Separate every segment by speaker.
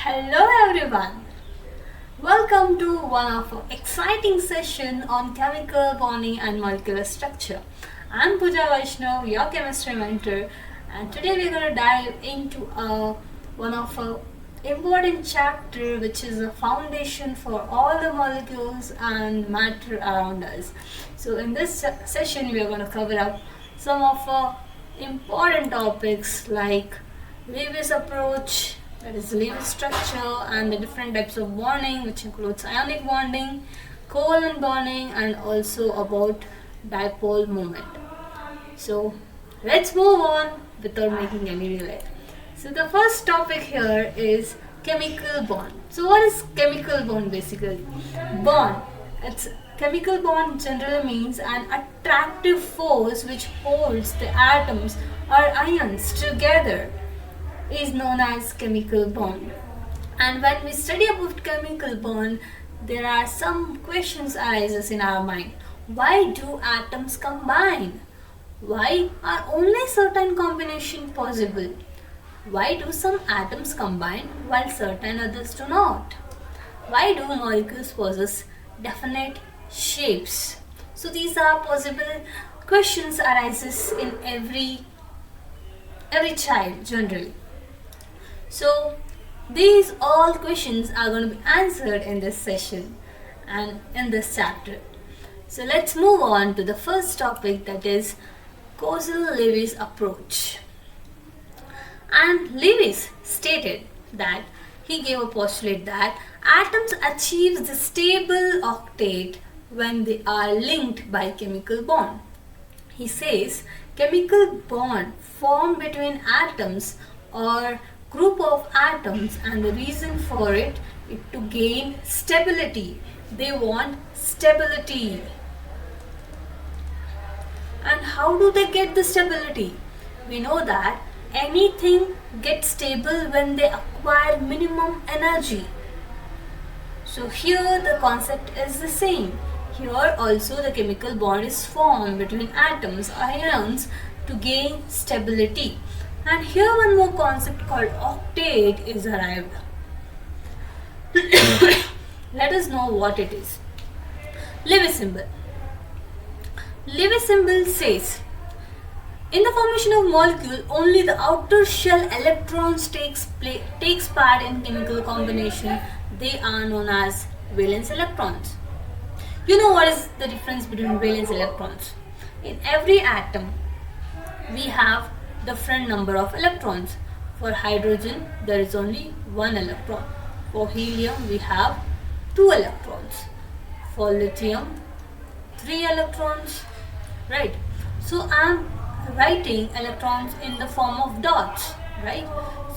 Speaker 1: Hello everyone. Welcome to one of our exciting session on chemical bonding and molecular structure. I'm Pooja Vaishnav, your chemistry mentor, and today we're going to dive into one of our important chapter which is a foundation for all the molecules and matter around us. So in this session we are going to cover up some of important topics like Lewis approach, that is Lewis structure, and the different types of bonding, which includes ionic bonding, covalent bonding, and also about dipole moment. So let's move on without making any delay. So the first topic here is chemical bond. So what is chemical bond basically? Bond. It's chemical bond generally means an attractive force which holds the atoms or ions together is known as chemical bond. And when we study about chemical bond, there are some questions arises in our mind. Why do atoms combine? Why are only certain combination possible? Why do some atoms combine while certain others do not? Why do molecules possess definite shapes? So these are possible questions arises in every child generally. So these all questions are going to be answered in this session and in this chapter. So let's move on to the first topic, that is Kozul-Lewis approach. And Lewis stated that he gave a postulate that atoms achieve the stable octet when they are linked by chemical bond. He says chemical bond formed between atoms or group of atoms, and the reason for it is to gain stability. They want stability. And how do they get the stability? We know that anything gets stable when they acquire minimum energy. So here the concept is the same. Here also the chemical bond is formed between atoms or ions to gain stability. And here one more concept called octet is arrived. Let us know what it is. Lewis symbol. Lewis symbol says, in the formation of molecule, only the outer shell electrons takes part in chemical combination. They are known as valence electrons. You know what is the difference between valence electrons? In every atom, we have different number of electrons. For hydrogen, there is only one electron. For helium, we have 2 electrons. For lithium, 3 electrons. Right? So I am writing electrons in the form of dots. Right?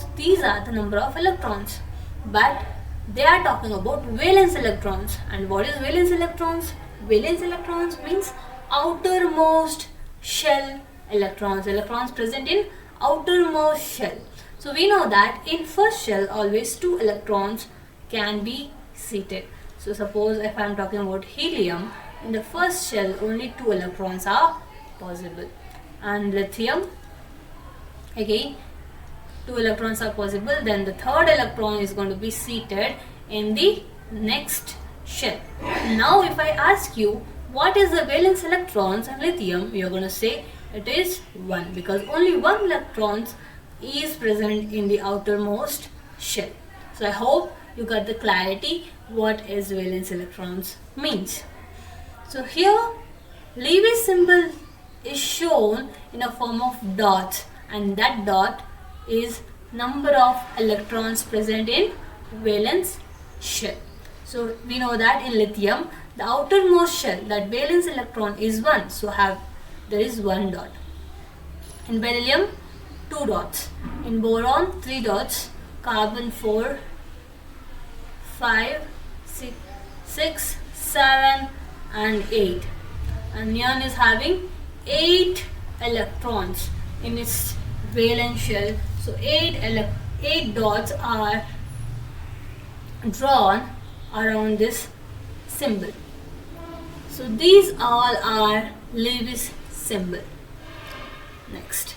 Speaker 1: So these are the number of electrons. But they are talking about valence electrons. And what is valence electrons? Valence electrons means outermost shell electrons. Electrons present in outermost shell. So we know that in first shell always 2 electrons can be seated. So suppose if I am talking about helium, in the first shell only 2 electrons are possible. And lithium, again 2 electrons are possible. Then the third electron is going to be seated in the next shell. Now if I ask you what is the valence electrons in lithium, you are going to say it is 1, because only 1 electron is present in the outermost shell. So I hope you got the clarity what is valence electrons means. So here Lewis symbol is shown in a form of dots, and that dot is number of electrons present in valence shell. So we know that in lithium the outermost shell, that valence electron is 1, so there is 1 dot. In beryllium, 2 dots. In boron, 3 dots. Carbon, 4, 5, 6, 7 and 8. And neon is having 8 electrons in its valence shell. So 8 dots are drawn around this symbol. So these all are Lewis symbol. Next.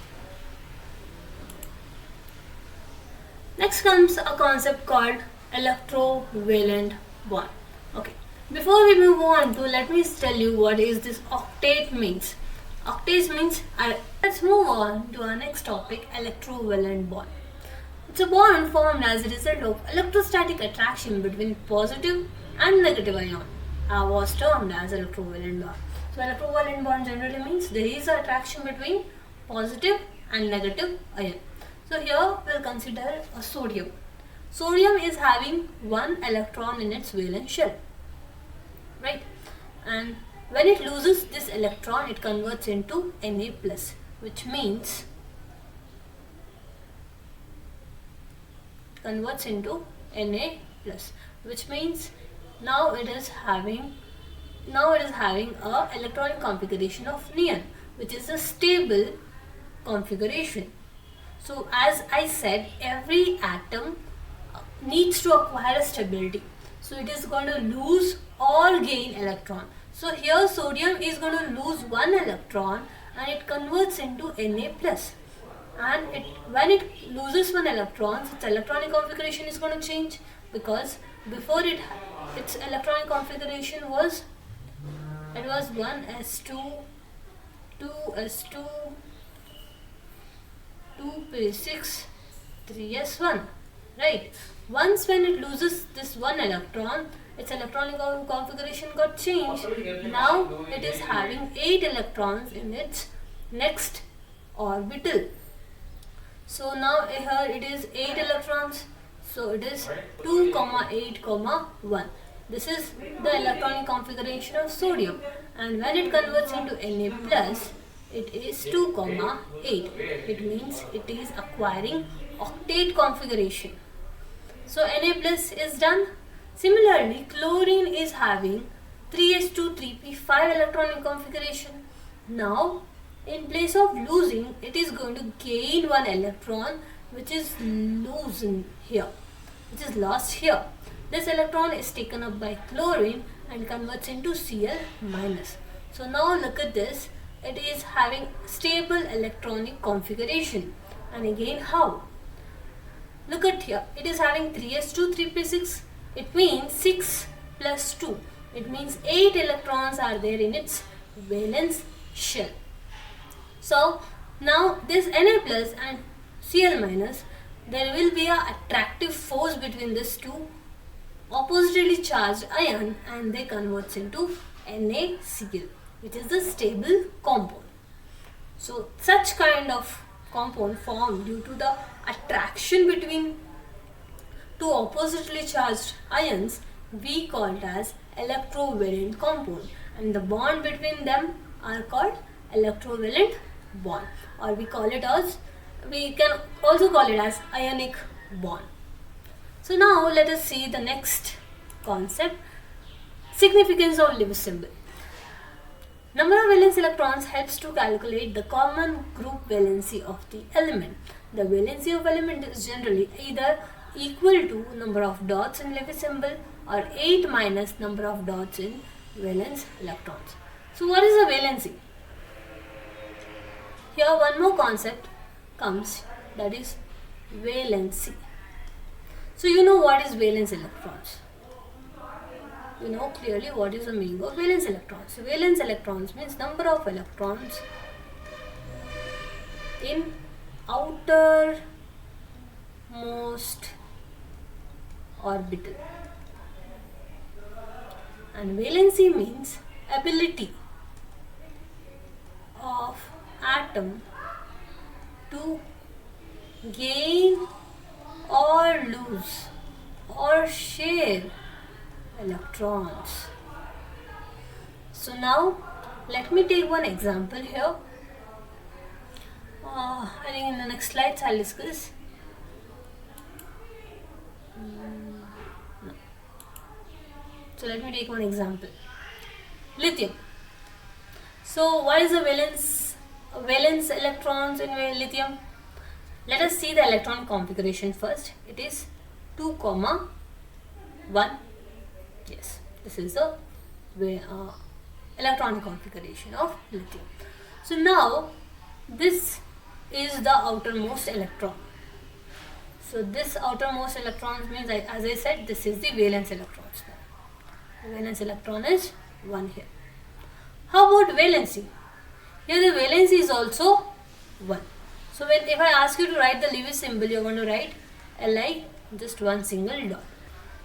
Speaker 1: Next comes a concept called electrovalent bond. Okay, before we move on to, let me tell you what is this octet means. Octet means, let's move on to our next topic, electrovalent bond. It's a bond formed as a result of electrostatic attraction between positive and negative ion, was termed as electrovalent bond. So electrovalent bond generally means there is an attraction between positive and negative ion. So here we'll consider a sodium. Sodium is having one electron in its valence shell, right? And when it loses this electron, it converts into Na+, which means now it is having a electronic configuration of neon, which is a stable configuration. So as I said, every atom needs to acquire a stability. So it is going to lose or gain electron. So here sodium is going to lose one electron and it converts into Na+. And when it loses one electron, its electronic configuration is going to change, because before its electronic configuration was 1s2, 2s2, 2p6, 3s1, right? Once when it loses this one electron, its electronic configuration got changed. Now it is having 8 electrons in its next orbital. So now here it is 8 electrons. So it is 2, 8, 1. This is the electronic configuration of sodium. And when it converts into Na+, it is 2, 8. It means it is acquiring octet configuration. So Na+ is done. Similarly, chlorine is having 3s2, 3p5 electronic configuration. Now, in place of losing, it is going to gain one electron, which is lost here. This electron is taken up by chlorine and converts into Cl-. So now look at this. It is having stable electronic configuration. And again, how? Look at here. It is having 3s2, 3p6. It means 6 plus 2. It means 8 electrons are there in its valence shell. So now this Na+ and Cl-, there will be an attractive force between these two oppositely charged ion, and they converts into NaCl, which is the stable compound. So such kind of compound formed due to the attraction between two oppositely charged ions, we call it as electrovalent compound, and the bond between them are called electrovalent bond, or we can also call it as ionic bond. So now let us see the next concept, significance of Lewis symbol. Number of valence electrons helps to calculate the common group valency of the element. The valency of element is generally either equal to number of dots in Lewis symbol or 8 minus number of dots in valence electrons. So what is the valency? Here one more concept comes, that is valency. So you know what is valence electrons. You know clearly what is the meaning of valence electrons. So valence electrons means number of electrons in outermost orbital. And valency means ability of atom to gain or lose or share electrons. So now let me take one example here. I think in the next slides I'll discuss. No. So let me take one example. Lithium. So what is the valence electrons in lithium? Let us see the electron configuration first. It is 2, 1. Yes, this is the electron configuration of lithium. So now this is the outermost electron. So this outermost electrons means, as I said, this is the valence electrons. The valence electron is 1 here. How about valency? Here the valency is also 1. So if I ask you to write the Lewis symbol, you are going to write Li, just one single dot.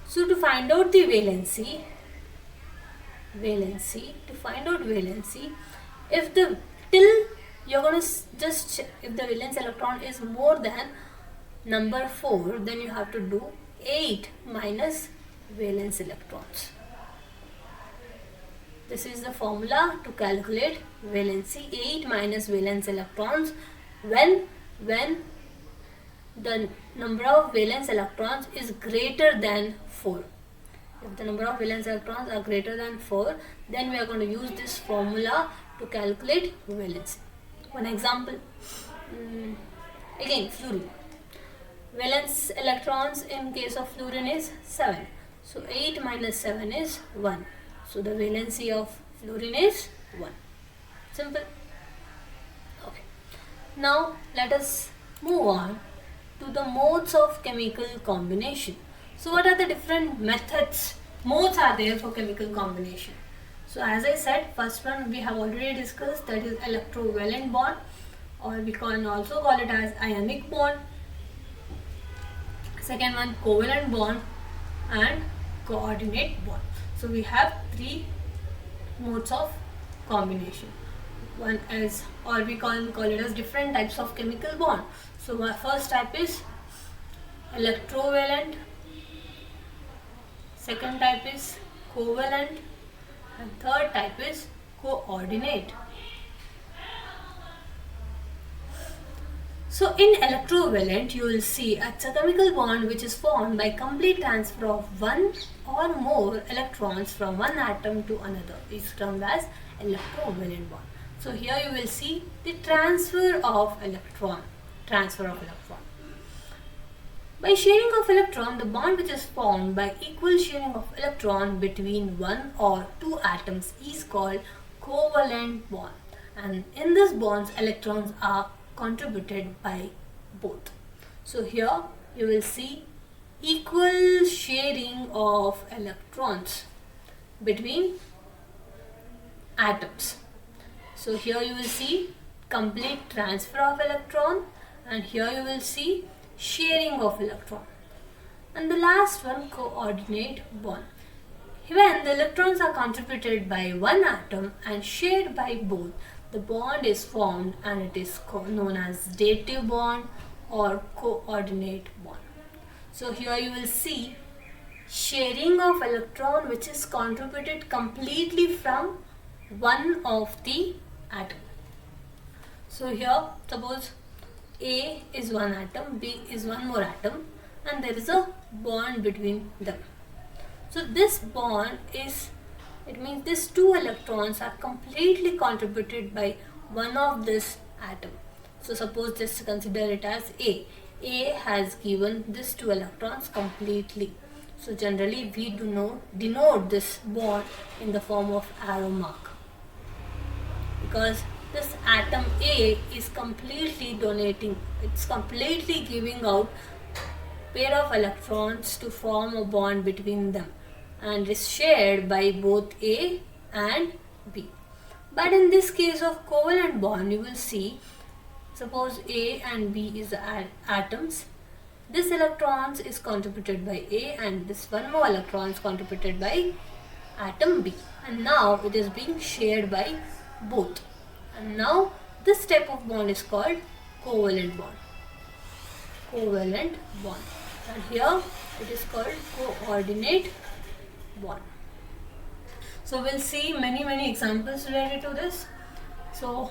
Speaker 1: So to find out the valency, if the you're going to just check if the valence electron is more than number 4, then you have to do 8 minus valence electrons. This is the formula to calculate valency. 8 minus valence electrons when the number of valence electrons is greater than 4. If the number of valence electrons are greater than 4, then we are going to use this formula to calculate valency. One example, again fluorine. Valence electrons in case of fluorine is 7. So 8 minus 7 is 1. So the valency of fluorine is 1. Simple. Okay. Now let us move on to the modes of chemical combination. So what are the different modes are there for chemical combination? So as I said, first one we have already discussed, that is electrovalent bond, or we can also call it as ionic bond. Second one, covalent bond and coordinate bond. So we have 3 modes of combination. One is, or we call it as different types of chemical bond. So my first type is electrovalent, second type is covalent, and third type is coordinate. So in electrovalent, you will see it's a chemical bond which is formed by complete transfer of one or more electrons from one atom to another. It's termed as electrovalent bond. So here you will see the transfer of electron. By sharing of electron, the bond which is formed by equal sharing of electron between one or two atoms is called covalent bond. And in this bonds, electrons are contributed by both. So here you will see equal sharing of electrons between atoms. So here you will see complete transfer of electron, and here you will see sharing of electron. And the last one, coordinate bond. When the electrons are contributed by one atom and shared by both, the bond is formed and it is known as dative bond or coordinate bond. So here you will see sharing of electron which is contributed completely from one of the atom. So here suppose A is one atom, B is one more atom, and there is a bond between them. So this bond is, it means these two electrons are completely contributed by one of this atom. So suppose just consider it as A. A has given these two electrons completely. So generally we do denote this bond in the form of arrow mark, because this atom A is completely donating, it's completely giving out pair of electrons to form a bond between them, and is shared by both A and B. But in this case of covalent bond, you will see, suppose A and B is the atoms. This electrons is contributed by A, and this one more electron is contributed by atom B. And now it is being shared by both. And now this type of bond is called covalent bond. Covalent bond. And here it is called coordinate bond. So we'll see many examples related to this. So